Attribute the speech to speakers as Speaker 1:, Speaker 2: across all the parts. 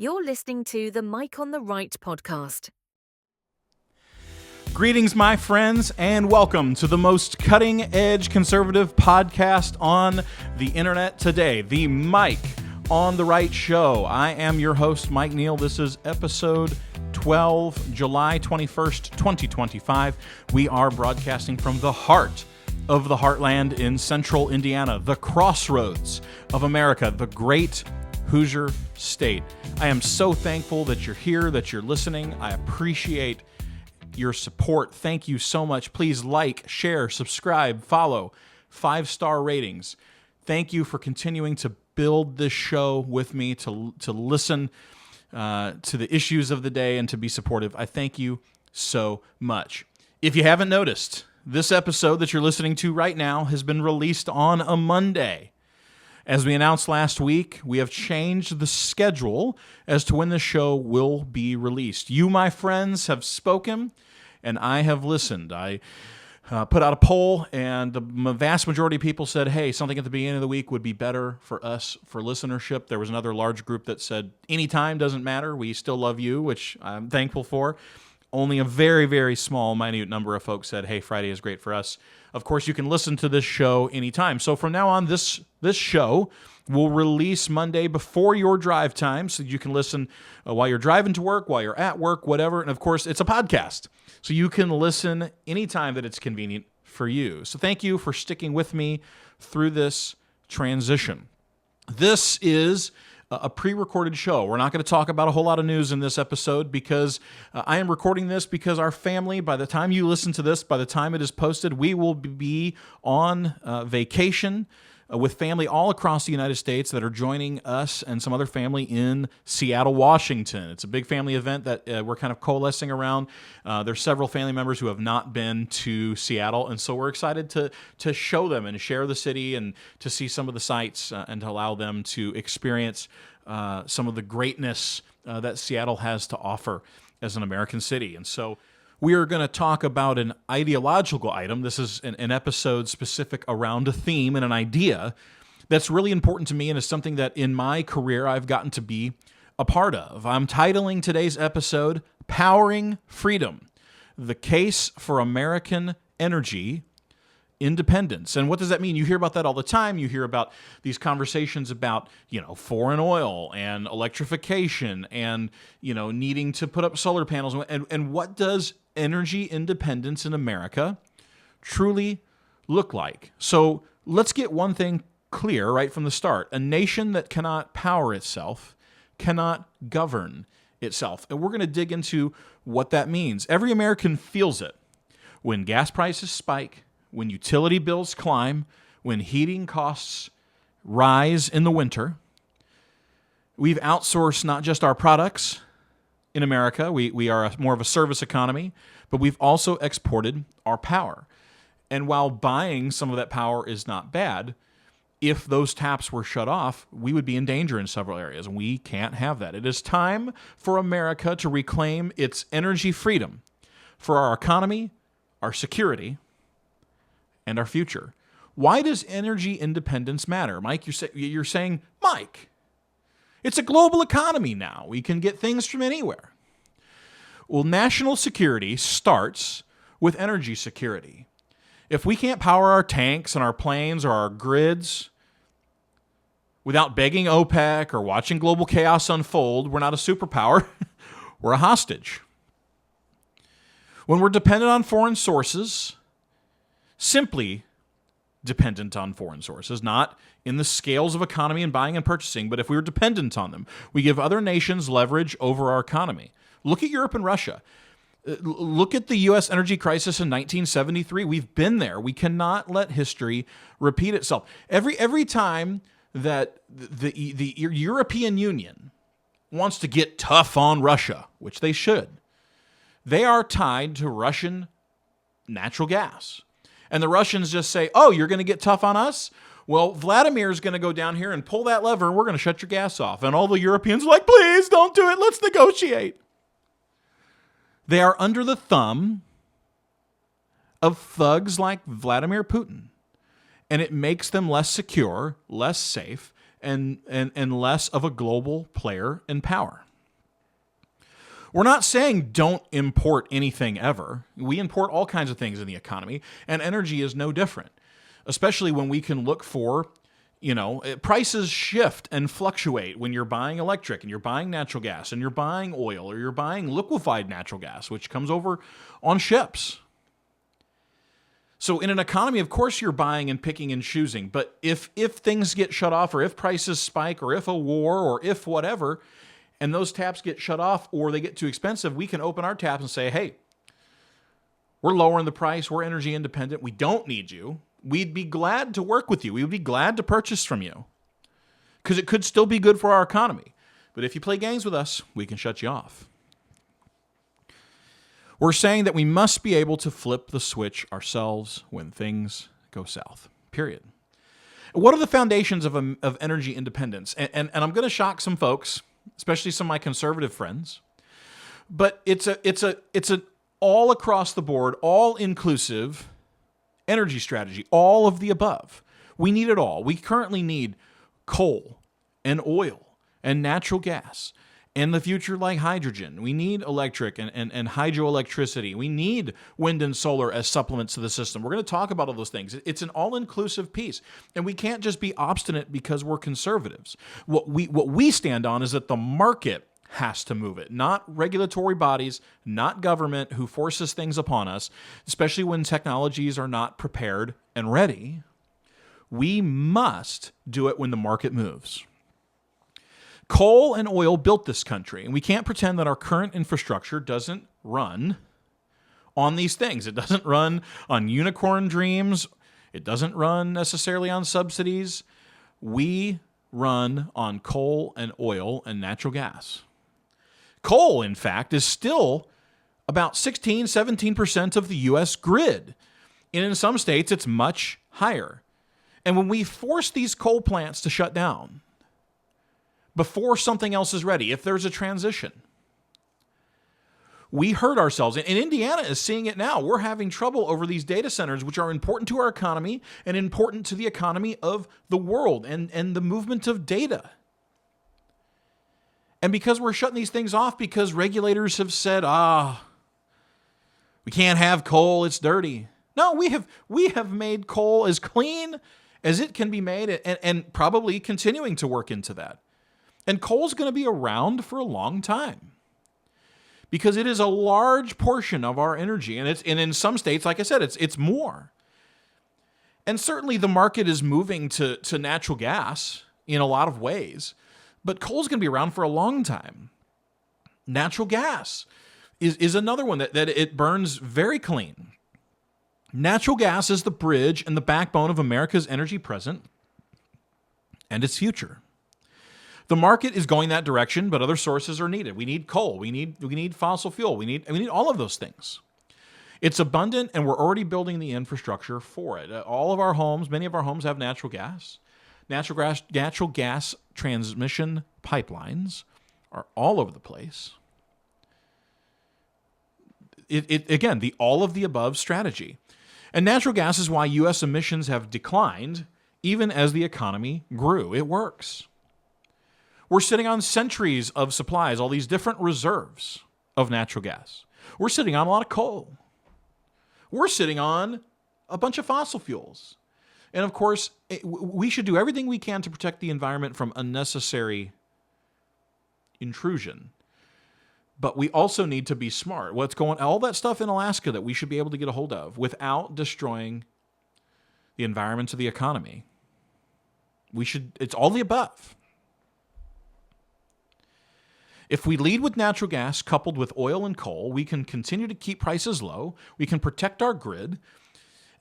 Speaker 1: You're listening to the Mike on the Right podcast.
Speaker 2: Greetings, my friends, and welcome to the most cutting-edge conservative podcast on the internet today, the Mike on the Right Show. I am your host, Mike Neal. This is episode 12, July 21st, 2025. We are broadcasting from the heart of the heartland in central Indiana, the crossroads of America, the great Hoosier State. I am so thankful that you're here, that you're listening. I appreciate your support. Thank you so much. Please like, share, subscribe, follow, 5-star ratings. Thank you for continuing to build this show with me, to listen to the issues of the day and to be supportive. I thank you so much. If you haven't noticed, this episode that you're listening to right now has been released on a Monday. As we announced last week, we have changed the schedule as to when the show will be released. You, my friends, have spoken, and I have listened. I put out a poll, and the vast majority of people said, hey, something at the beginning of the week would be better for us for listenership. There was another large group that said, anytime doesn't matter. We still love you, which I'm thankful for. Only a very, very small, minute number of folks said, hey, Friday is great for us. Of course, you can listen to this show anytime. So from now on, this show will release Monday before your drive time, so you can listen while you're driving to work, while you're at work, whatever. And of course, it's a podcast, so you can listen anytime that it's convenient for you. So thank you for sticking with me through this transition. This is a pre-recorded show. We're not going to talk about a whole lot of news in this episode because I am recording this because our family, by the time you listen to this, by the time it is posted, we will be on vacation with family all across the United States that are joining us and some other family in Seattle, Washington. It's a big family event that we're kind of coalescing around. There's several family members who have not been to Seattle, and so we're excited to show them and share the city and to see some of the sights and to allow them to experience some of the greatness that Seattle has to offer as an American city. And so we are going to talk about an ideological item. This is an episode specific around a theme and an idea that's really important to me and is something that in my career I've gotten to be a part of. I'm titling today's episode, Powering Freedom, the Case for American Energy Independence. And what does that mean? You hear about that all the time. You hear about these conversations about, foreign oil and electrification and, needing to put up solar panels. And what does energy independence in America truly look like? So let's get one thing clear right from the start. A nation that cannot power itself cannot govern itself. And we're going to dig into what that means. Every American feels it when gas prices spike, when utility bills climb, when heating costs rise in the winter. We've outsourced not just our products in America, we are more of a service economy, but we've also exported our power. And while buying some of that power is not bad, if those taps were shut off, we would be in danger in several areas, and we can't have that. It is time for America to reclaim its energy freedom for our economy, our security, and our future. Why does energy independence matter? Mike, you're saying, Mike, it's a global economy now. We can get things from anywhere. Well, national security starts with energy security. If we can't power our tanks and our planes or our grids without begging OPEC or watching global chaos unfold, we're not a superpower. We're a hostage. When we're dependent on foreign sources, simply dependent on foreign sources, not in the scales of economy and buying and purchasing, but if we were dependent on them, we give other nations leverage over our economy. Look at Europe and Russia. Look at the U.S. energy crisis in 1973. We've been there. We cannot let history repeat itself. Every time that the European Union wants to get tough on Russia, which they should, they are tied to Russian natural gas. And the Russians just say, oh, you're going to get tough on us? Well, Vladimir's going to go down here and pull that lever, and we're going to shut your gas off. And all the Europeans are like, please don't do it. Let's negotiate. They are under the thumb of thugs like Vladimir Putin. And it makes them less secure, less safe, and less of a global player in power. We're not saying don't import anything ever. We import all kinds of things in the economy, and energy is no different, especially when we can look for, prices shift and fluctuate when you're buying electric and you're buying natural gas and you're buying oil or you're buying liquefied natural gas, which comes over on ships. So in an economy, of course, you're buying and picking and choosing. But if things get shut off, or if prices spike, or if a war, or if whatever, and those taps get shut off or they get too expensive, we can open our taps and say, hey, we're lowering the price. We're energy independent. We don't need you. We'd be glad to work with you. We would be glad to purchase from you because it could still be good for our economy. But if you play games with us, we can shut you off. We're saying that we must be able to flip the switch ourselves when things go south, period. What are the foundations of energy independence? And I'm going to shock some folks, especially some of my conservative friends, but it's a all across the board, all inclusive energy strategy, all of the above. We need it all. We currently need coal and oil and natural gas and the future like hydrogen. We need electric and hydroelectricity. We need wind and solar as supplements to the system. We're going to talk about all those things. It's an all-inclusive piece. And we can't just be obstinate because we're conservatives. What we stand on is that the market has to move it, not regulatory bodies, not government who forces things upon us, especially when technologies are not prepared and ready. We must do it when the market moves. Coal and oil built this country, and we can't pretend that our current infrastructure doesn't run on these things. It doesn't run on unicorn dreams. It doesn't run necessarily on subsidies. We run on coal and oil and natural gas. Coal, in fact, is still about 16, 17% of the U.S. grid. And in some states, it's much higher. And when we force these coal plants to shut down before something else is ready, if there's a transition, we hurt ourselves. And Indiana is seeing it now. We're having trouble over these data centers, which are important to our economy and important to the economy of the world and the movement of data. And because we're shutting these things off because regulators have said, we can't have coal, it's dirty. No, we have made coal as clean as it can be made and probably continuing to work into that. And coal's going to be around for a long time because it is a large portion of our energy. And in some states, like I said, it's more. And certainly the market is moving to natural gas in a lot of ways, but coal's going to be around for a long time. Natural gas is another one that it burns very clean. Natural gas is the bridge and the backbone of America's energy present and its future. The market is going that direction, but other sources are needed. We need coal. We need fossil fuel. We need all of those things. It's abundant, and we're already building the infrastructure for it. All of our homes, many of our homes have natural gas. Natural gas transmission pipelines are all over the place. Again, the all of the above strategy. And natural gas is why U.S. emissions have declined even as the economy grew. It works. We're sitting on centuries of supplies, all these different reserves of natural gas. We're sitting on a lot of coal. We're sitting on a bunch of fossil fuels. And of course, we should do everything we can to protect the environment from unnecessary intrusion. But we also need to be smart. All that stuff in Alaska that we should be able to get a hold of without destroying the environment or the economy. It's all the above. If we lead with natural gas coupled with oil and coal, we can continue to keep prices low, we can protect our grid,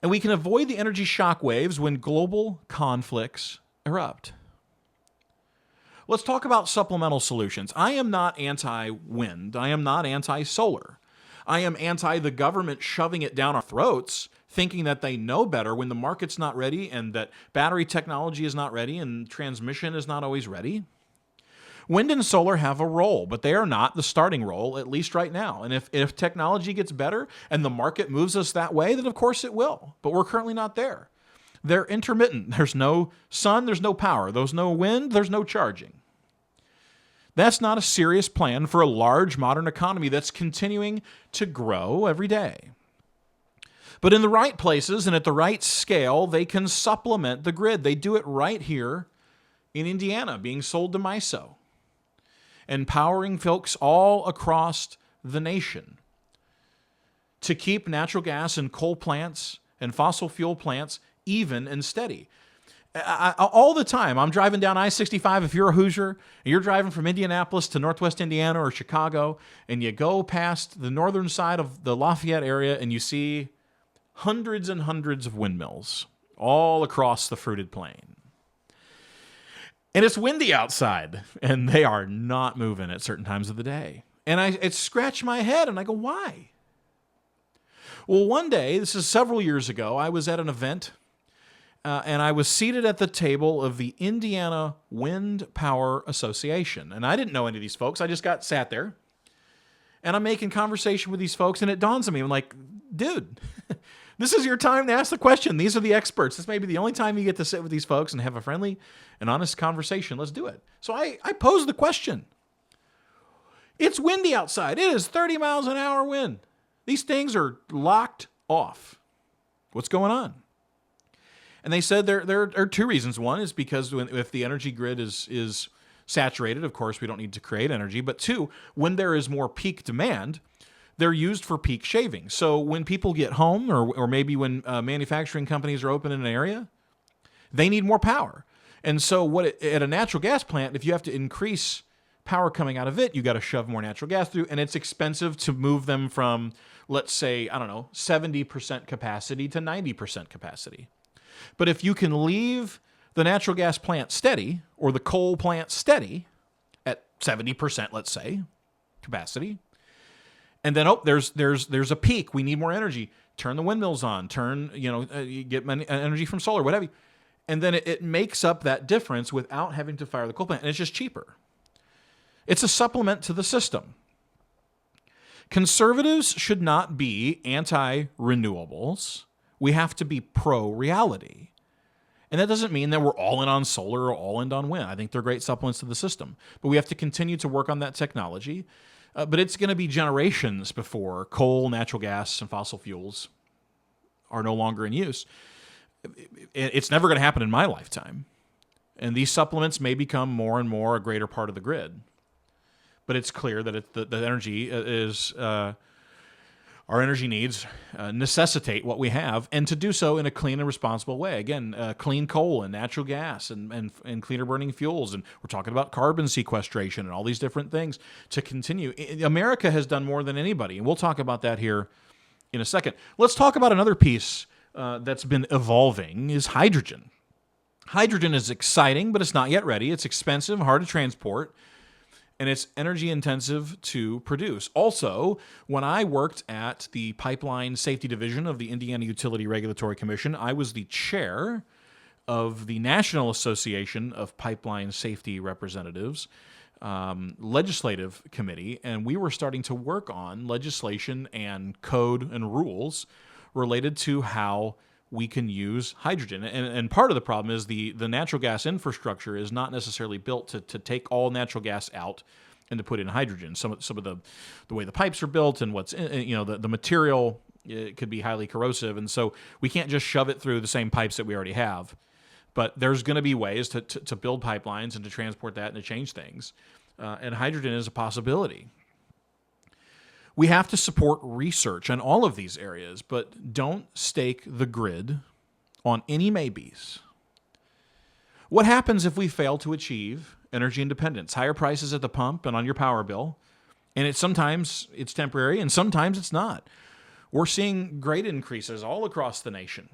Speaker 2: and we can avoid the energy shock waves when global conflicts erupt. Let's talk about supplemental solutions. I am not anti-wind. I am not anti-solar. I am anti the government shoving it down our throats, thinking that they know better when the market's not ready and that battery technology is not ready and transmission is not always ready. Wind and solar have a role, but they are not the starting role, at least right now. And if technology gets better and the market moves us that way, then of course it will. But we're currently not there. They're intermittent. There's no sun, there's no power. There's no wind, there's no charging. That's not a serious plan for a large modern economy that's continuing to grow every day. But in the right places and at the right scale, they can supplement the grid. They do it right here in Indiana, being sold to MISO, empowering folks all across the nation to keep natural gas and coal plants and fossil fuel plants even and steady. All the time, I'm driving down I-65. If you're a Hoosier, and you're driving from Indianapolis to Northwest Indiana or Chicago, and you go past the northern side of the Lafayette area, and you see hundreds and hundreds of windmills all across the fruited plain. And it's windy outside, and they are not moving at certain times of the day. And it scratched my head, and I go, why? Well, one day, this is several years ago, I was at an event, and I was seated at the table of the Indiana Wind Power Association. And I didn't know any of these folks. I just sat there. And I'm making conversation with these folks, and it dawns on me. I'm like, dude, this is your time to ask the question. These are the experts. This may be the only time you get to sit with these folks and have a friendly and honest conversation. Let's do it. So I posed the question. It's windy outside. It is 30 miles an hour wind. These things are locked off. What's going on? And they said there are two reasons. One is because if the energy grid is saturated, of course, we don't need to create energy. But two, when there is more peak demand, they're used for peak shaving. So when people get home or maybe when manufacturing companies are open in an area, they need more power. And so at a natural gas plant, if you have to increase power coming out of it, you got to shove more natural gas through, and it's expensive to move them from, let's say, 70% capacity to 90% capacity. But if you can leave the natural gas plant steady or the coal plant steady at 70%, let's say, capacity, and then there's a peak, we need more energy. Turn the windmills on. You get energy from solar, whatever, and then it makes up that difference without having to fire the coal plant, and it's just cheaper. It's a supplement to the system. Conservatives should not be anti-renewables. We have to be pro-reality. And that doesn't mean that we're all in on solar or all in on wind. I think they're great supplements to the system. But we have to continue to work on that technology. But it's going to be generations before coal, natural gas, and fossil fuels are no longer in use. It's never going to happen in my lifetime. And these supplements may become more and more a greater part of the grid. But it's clear that the energy is... our energy needs necessitate what we have, and to do so in a clean and responsible way. Again, clean coal and natural gas and cleaner burning fuels. And we're talking about carbon sequestration and all these different things to continue. America has done more than anybody, and we'll talk about that here in a second. Let's talk about another piece that's been evolving is hydrogen. Hydrogen is exciting, but it's not yet ready. It's expensive, hard to transport, and it's energy intensive to produce. Also, when I worked at the Pipeline Safety Division of the Indiana Utility Regulatory Commission, I was the chair of the National Association of Pipeline Safety Representatives legislative committee, and we were starting to work on legislation and code and rules related to how we can use hydrogen. And part of the problem is the natural gas infrastructure is not necessarily built to take all natural gas out and to put in hydrogen. Some of the way the pipes are built and the material could be highly corrosive, and so we can't just shove it through the same pipes that we already have. But there's going to be ways to build pipelines and to transport that and to change things. And hydrogen is a possibility. We have to support research on all of these areas, but don't stake the grid on any maybes. What happens if we fail to achieve energy independence? Higher prices at the pump and on your power bill, and sometimes it's temporary and sometimes it's not. We're seeing great increases all across the nation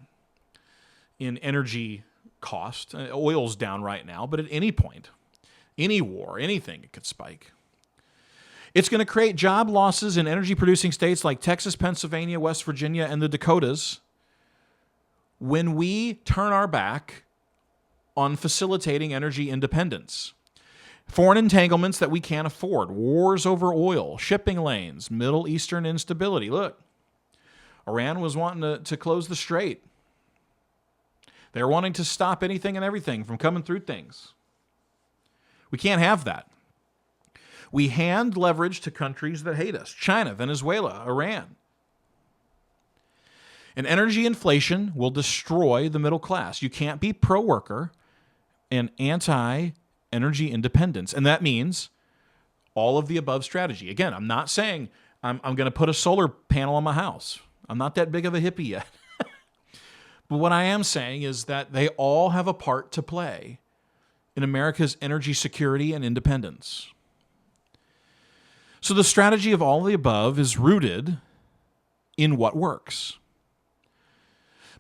Speaker 2: in energy cost. Oil's down right now, but at any point, any war, anything, it could spike. It's going to create job losses in energy-producing states like Texas, Pennsylvania, West Virginia, and the Dakotas when we turn our back on facilitating energy independence. Foreign entanglements that we can't afford, wars over oil, shipping lanes, Middle Eastern instability. Look, Iran was wanting to close the strait. They're wanting to stop anything and everything from coming through things. We can't have that. We hand leverage to countries that hate us: China, Venezuela, Iran. And energy inflation will destroy the middle class. You can't be pro-worker and anti-energy independence. And that means all of the above strategy. Again, I'm not saying I'm going to put a solar panel on my house. I'm not that big of a hippie yet. But what I am saying is that they all have a part to play in America's energy security and independence. So the strategy of all of the above is rooted in what works.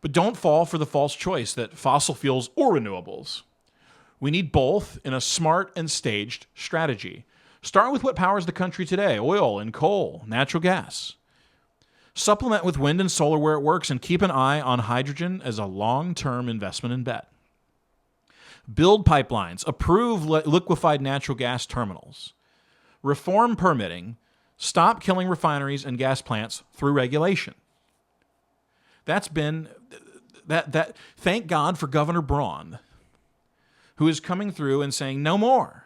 Speaker 2: But don't fall for the false choice that fossil fuels or renewables. We need both in a smart and staged strategy. Start with what powers the country today: oil and coal, natural gas. Supplement with wind and solar where it works, and keep an eye on hydrogen as a long-term investment and bet. Build pipelines, approve liquefied natural gas terminals. Reform permitting, stop killing refineries and gas plants through regulation. That's been that. Thank God for Governor Braun, who is coming through and saying no more.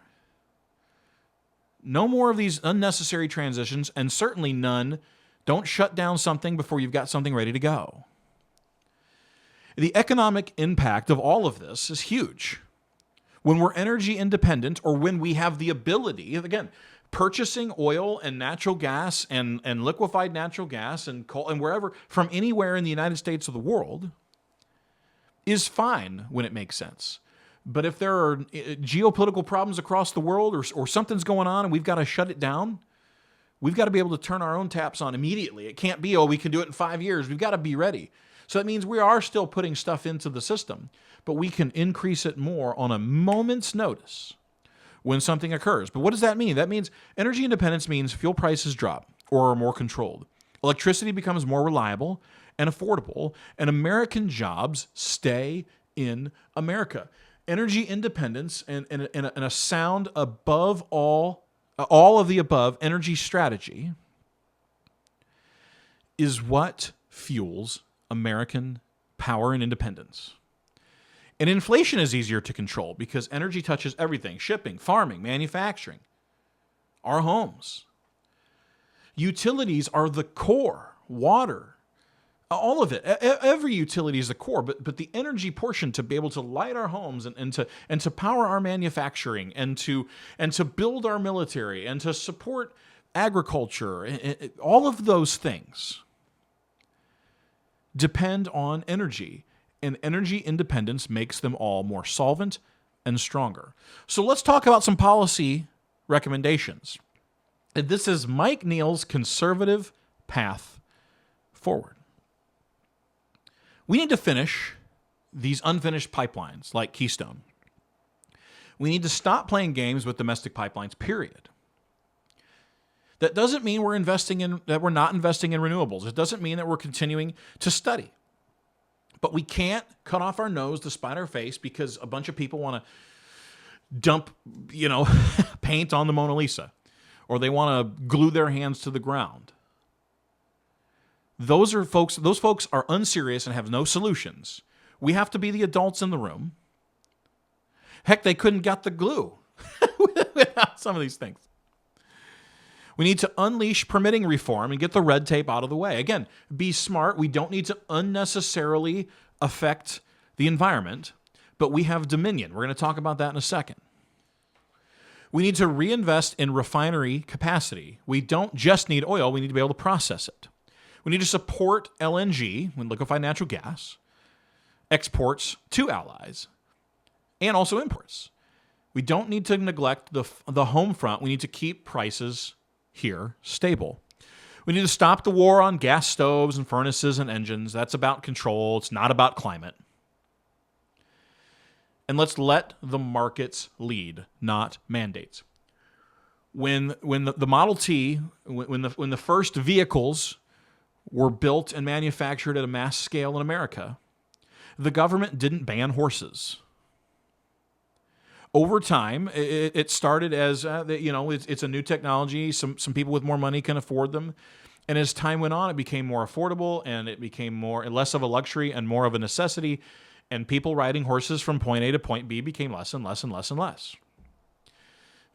Speaker 2: No more of these unnecessary transitions, and certainly none. Don't shut down something before you've got something ready to go. The economic impact of all of this is huge. When we're energy independent, or when we have the ability, again, purchasing oil and natural gas and liquefied natural gas and coal and wherever from anywhere in the United States or the world is fine when it makes sense. But if there are geopolitical problems across the world, or something's going on and we've got to shut it down, we've got to be able to turn our own taps on immediately. It can't be, we can do it in 5 years. We've got to be ready. So that means we are still putting stuff into the system, but we can increase it more on a moment's notice when something occurs. But what does that mean? That means energy independence means fuel prices drop or are more controlled. Electricity becomes more reliable and affordable, and American jobs stay in America. Energy independence and a sound above all of the above energy strategy is what fuels American power and independence. And inflation is easier to control because energy touches everything: shipping, farming, manufacturing, our homes. Utilities are the core: water, all of it. Every utility is the core, but the energy portion to be able to light our homes and to power our manufacturing and to build our military and to support agriculture, all of those things depend on energy. And energy independence makes them all more solvent and stronger. So let's talk about some policy recommendations. And this is Mike Neal's conservative path forward. We need to finish these unfinished pipelines like Keystone. We need to stop playing games with domestic pipelines, period. That doesn't mean we're not investing in renewables. It doesn't mean that we're continuing to study. But we can't cut off our nose to spite our face because a bunch of people want to dump, paint on the Mona Lisa, or they want to glue their hands to the ground. Those folks are unserious and have no solutions. We have to be the adults in the room. Heck, they couldn't get the glue without some of these things. We need to unleash permitting reform and get the red tape out of the way. Again, be smart. We don't need to unnecessarily affect the environment, but we have dominion. We're going to talk about that in a second. We need to reinvest in refinery capacity. We don't just need oil. We need to be able to process it. We need to support LNG, liquefied natural gas, exports to allies, and also imports. We don't need to neglect the home front. We need to keep prices here stable. We need to stop the war on gas stoves and furnaces and engines. That's about control. It's not about climate. And let's let the markets lead, not mandates. When the Model T, when the first vehicles were built and manufactured at a mass scale in America, the government didn't ban horses. Over time, it started as, it's a new technology. Some people with more money can afford them. And as time went on, it became more affordable and it became less of a luxury and more of a necessity. And people riding horses from point A to point B became less and less and less and less.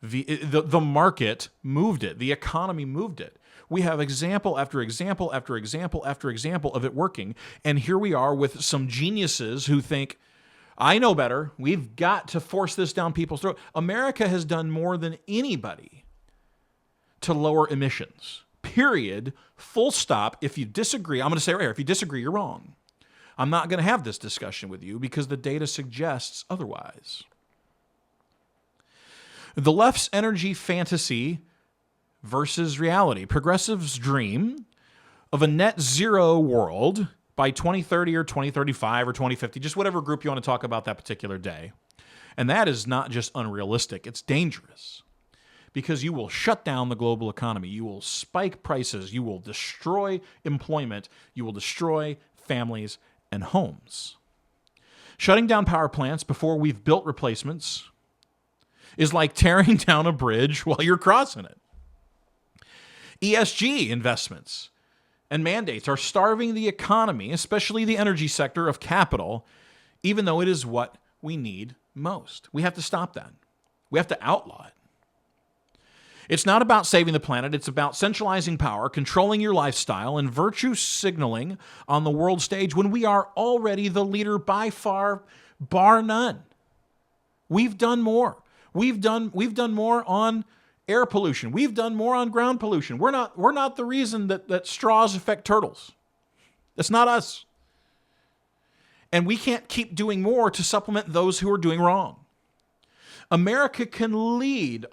Speaker 2: The market moved it. The economy moved it. We have example after example after example after example of it working. And here we are with some geniuses who think, I know better. We've got to force this down people's throat. America has done more than anybody to lower emissions. Period. Full stop. If you disagree, I'm going to say right here, if you disagree, you're wrong. I'm not going to have this discussion with you because the data suggests otherwise. The left's energy fantasy versus reality. Progressives dream of a net zero world by 2030 or 2035 or 2050, just whatever group you want to talk about that particular day. And that is not just unrealistic, it's dangerous. Because you will shut down the global economy. You will spike prices. You will destroy employment. You will destroy families and homes. Shutting down power plants before we've built replacements is like tearing down a bridge while you're crossing it. ESG investments and mandates are starving the economy, especially the energy sector, of capital, even though it is what we need most. We have to stop that. We have to outlaw it. It's not about saving the planet. It's about centralizing power, controlling your lifestyle, and virtue signaling on the world stage when we are already the leader by far, bar none. We've done more. We've done more on air pollution. We've done more on ground pollution. We're not the reason that straws affect turtles. That's not us. And we can't keep doing more to supplement those who are doing wrong. America can lead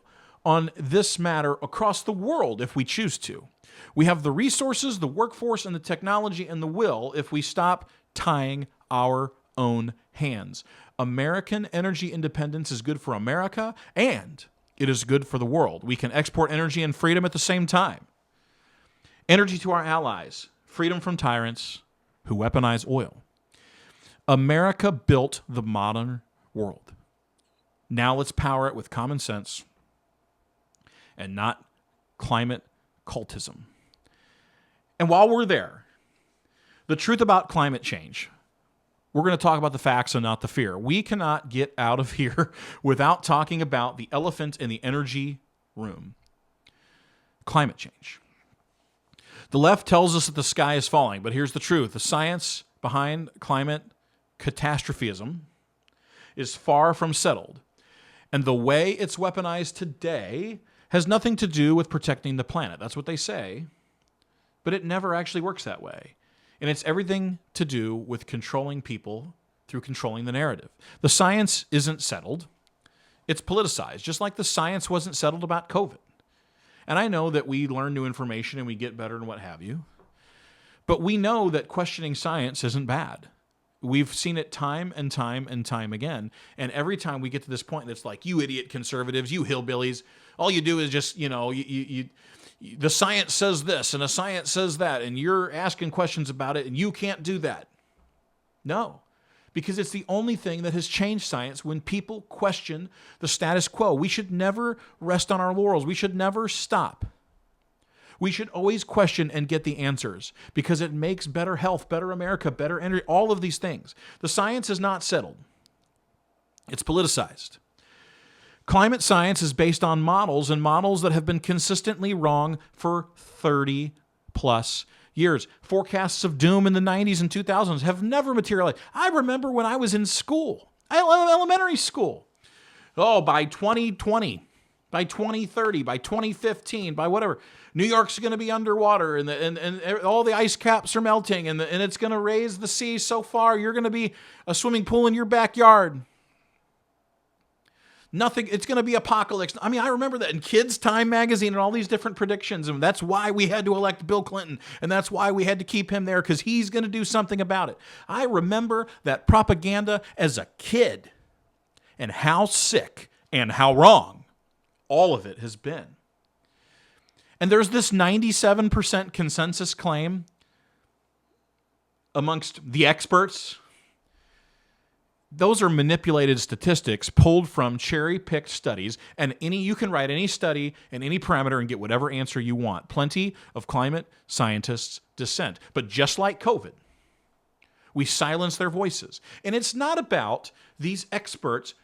Speaker 2: on this matter across the world if we choose to. We have the resources, the workforce, and the technology and the will if we stop tying our own hands. American energy independence is good for America, and it is good for the world. We can export energy and freedom at the same time. Energy to our allies, freedom from tyrants who weaponize oil. America built the modern world. Now let's power it with common sense and not climate cultism. And while we're there, the truth about climate change, we're going to talk about the facts and not the fear. We cannot get out of here without talking about the elephant in the energy room. Climate change. The left tells us that the sky is falling, but here's the truth. The science behind climate catastrophism is far from settled. And the way it's weaponized today has nothing to do with protecting the planet. That's what they say, but it never actually works that way. And it's everything to do with controlling people through controlling the narrative. The science isn't settled. It's politicized, just like the science wasn't settled about COVID. And I know that we learn new information and we get better and what have you, but we know that questioning science isn't bad. We've seen it time and time and time again. And every time we get to this point, that's like, you idiot conservatives, you hillbillies, all you do is just, the science says this and the science says that, and you're asking questions about it, and you can't do that. No, because it's the only thing that has changed science when people question the status quo. We should never rest on our laurels. We should never stop. We should always question and get the answers because it makes better health, better America, better energy, all of these things. The science is not settled. It's politicized. Climate science is based on models and models that have been consistently wrong for 30 plus years. Forecasts of doom in the 90s and 2000s have never materialized. I remember when I was in school, elementary school. Oh, by 2020, by 2030, by 2015, by whatever, New York's going to be underwater and all the ice caps are melting and it's going to raise the sea so far you're going to be a swimming pool in your backyard. Nothing, it's going to be apocalypse. I mean, I remember that in Kids Time magazine and all these different predictions, and that's why we had to elect Bill Clinton, and that's why we had to keep him there, because he's going to do something about it. I remember that propaganda as a kid, and how sick and how wrong all of it has been. And there's this 97% consensus claim amongst the experts. Those are manipulated statistics pulled from cherry-picked studies, and you can write any study and any parameter and get whatever answer you want. Plenty of climate scientists dissent. But just like COVID, we silence their voices. And it's not about these experts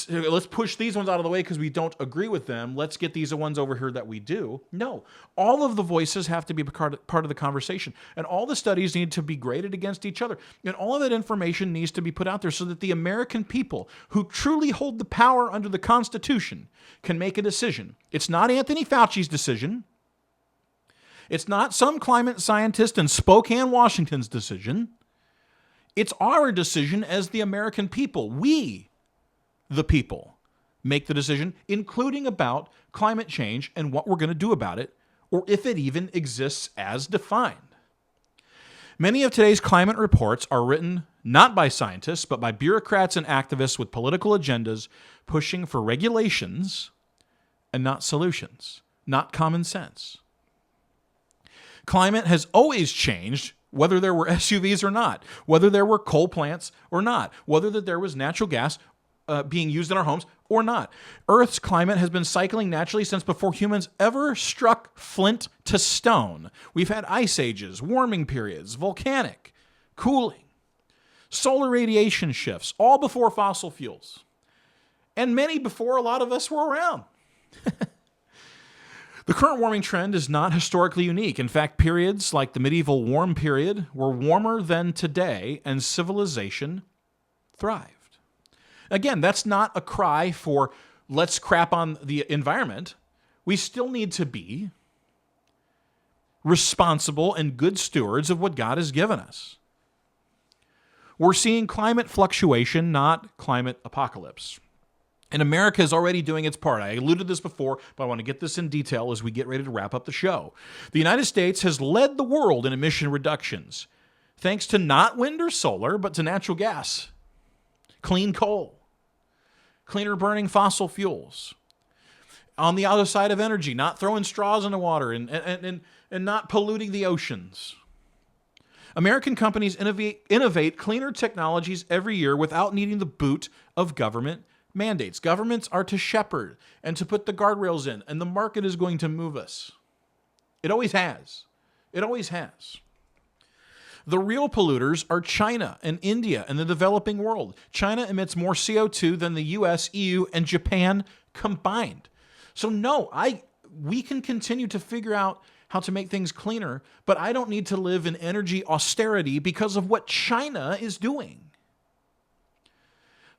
Speaker 2: let's push these ones out of the way because we don't agree with them. Let's get these ones over here that we do. No, all of the voices have to be part of the conversation, and all the studies need to be graded against each other, and all of that information needs to be put out there so that the American people who truly hold the power under the Constitution can make a decision. It's not Anthony Fauci's decision. It's not some climate scientist in Spokane, Washington's decision. It's our decision as the American people. We, the people, make the decision, including about climate change and what we're going to do about it, or if it even exists as defined. Many of today's climate reports are written not by scientists, but by bureaucrats and activists with political agendas pushing for regulations and not solutions, not common sense. Climate has always changed, whether there were SUVs or not, whether there were coal plants or not, whether that there was natural gas being used in our homes or not. Earth's climate has been cycling naturally since before humans ever struck flint to stone. We've had ice ages, warming periods, volcanic, cooling, solar radiation shifts, all before fossil fuels. And many before a lot of us were around. The current warming trend is not historically unique. In fact, periods like the medieval warm period were warmer than today, and civilization thrived. Again, that's not a cry for let's crap on the environment. We still need to be responsible and good stewards of what God has given us. We're seeing climate fluctuation, not climate apocalypse. And America is already doing its part. I alluded to this before, but I want to get this in detail as we get ready to wrap up the show. The United States has led the world in emission reductions, thanks to not wind or solar, but to natural gas, clean coal, cleaner burning fossil fuels. On the other side of energy, not throwing straws in the water and not polluting the oceans. American companies innovate cleaner technologies every year without needing the boot of government mandates. Governments are to shepherd and to put the guardrails in, and the market is going to move us. It always has. It always has. The real polluters are China and India and the developing world. China emits more CO2 than the US, EU, and Japan combined. So no, we can continue to figure out how to make things cleaner, but I don't need to live in energy austerity because of what China is doing.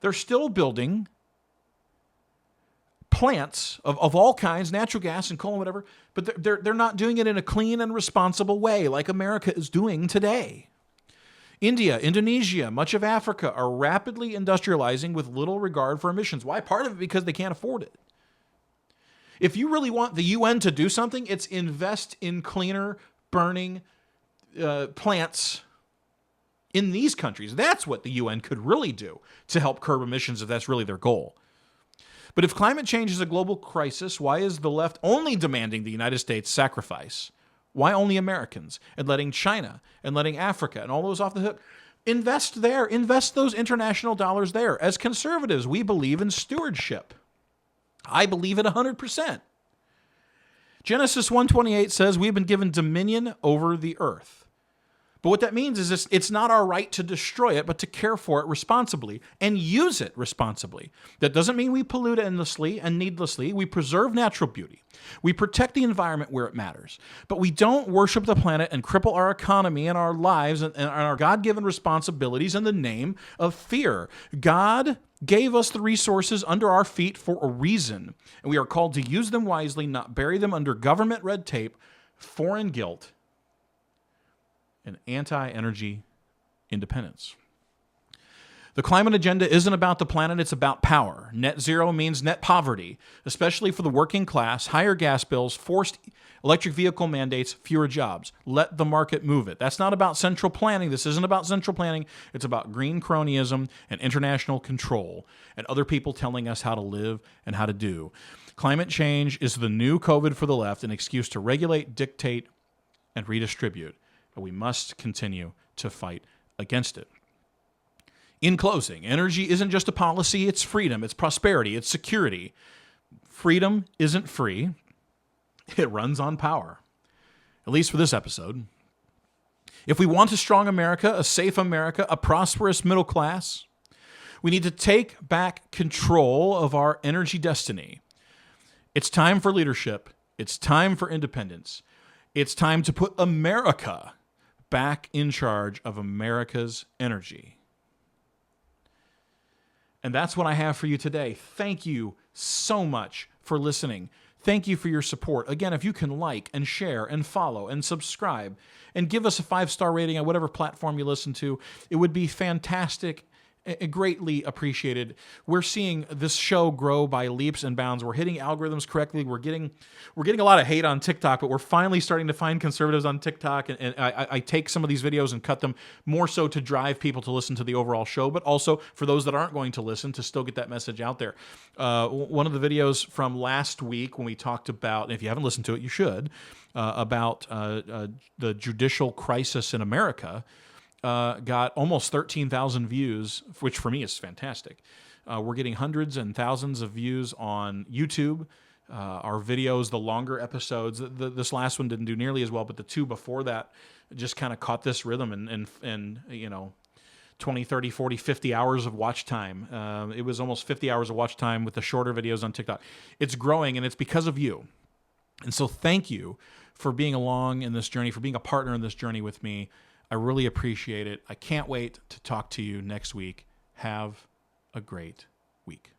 Speaker 2: They're still building plants of all kinds, natural gas and coal and whatever, but they're not doing it in a clean and responsible way like America is doing today. India, Indonesia, much of Africa are rapidly industrializing with little regard for emissions. Why? Part of it because they can't afford it. If you really want the UN to do something, it's invest in cleaner burning plants in these countries. That's what the UN could really do to help curb emissions if that's really their goal. But if climate change is a global crisis, why is the left only demanding the United States sacrifice? Why only Americans and letting China and letting Africa and all those off the hook? Invest there. Invest those international dollars there. As conservatives, we believe in stewardship. I believe it 100%. Genesis 1:28 says we've been given dominion over the earth. But what that means is it's not our right to destroy it, but to care for it responsibly and use it responsibly. That doesn't mean we pollute endlessly and needlessly. We preserve natural beauty. We protect the environment where it matters. But we don't worship the planet and cripple our economy and our lives and our God-given responsibilities in the name of fear. God gave us the resources under our feet for a reason, and we are called to use them wisely, not bury them under government red tape, foreign guilt, and anti-energy independence. The climate agenda isn't about the planet, it's about power. Net zero means net poverty, especially for the working class, higher gas bills, forced electric vehicle mandates, fewer jobs. Let the market move it. That's not about central planning. This isn't about central planning. It's about green cronyism and international control and other people telling us how to live and how to do. Climate change is the new COVID for the left, an excuse to regulate, dictate, and redistribute. But we must continue to fight against it. In closing, energy isn't just a policy, it's freedom, it's prosperity, it's security. Freedom isn't free. It runs on power, at least for this episode. If we want a strong America, a safe America, a prosperous middle class, We need to take back control of our energy destiny. It's time for leadership. It's time for independence. It's time to put America back in charge of America's energy. And that's what I have for you today. Thank you so much for listening. Thank you for your support. Again, if you can like and share and follow and subscribe and give us a 5-star rating on whatever platform you listen to, it would be fantastic. Greatly appreciated. We're seeing this show grow by leaps and bounds. We're hitting algorithms correctly. We're getting a lot of hate on TikTok, but we're finally starting to find conservatives on TikTok. And I take some of these videos and cut them more so to drive people to listen to the overall show, but also for those that aren't going to listen to still get that message out there. One of the videos from last week when we talked about, and if you haven't listened to it, you should, about the judicial crisis in America. Got almost 13,000 views, which for me is fantastic. We're getting hundreds and thousands of views on YouTube. Our videos, the longer episodes, this last one didn't do nearly as well, but the two before that just kind of caught this rhythm and 20, 30, 40, 50 hours of watch time. It was almost 50 hours of watch time with the shorter videos on TikTok. It's growing, and it's because of you. And so thank you for being along in this journey, for being a partner in this journey with me. I really appreciate it. I can't wait to talk to you next week. Have a great week.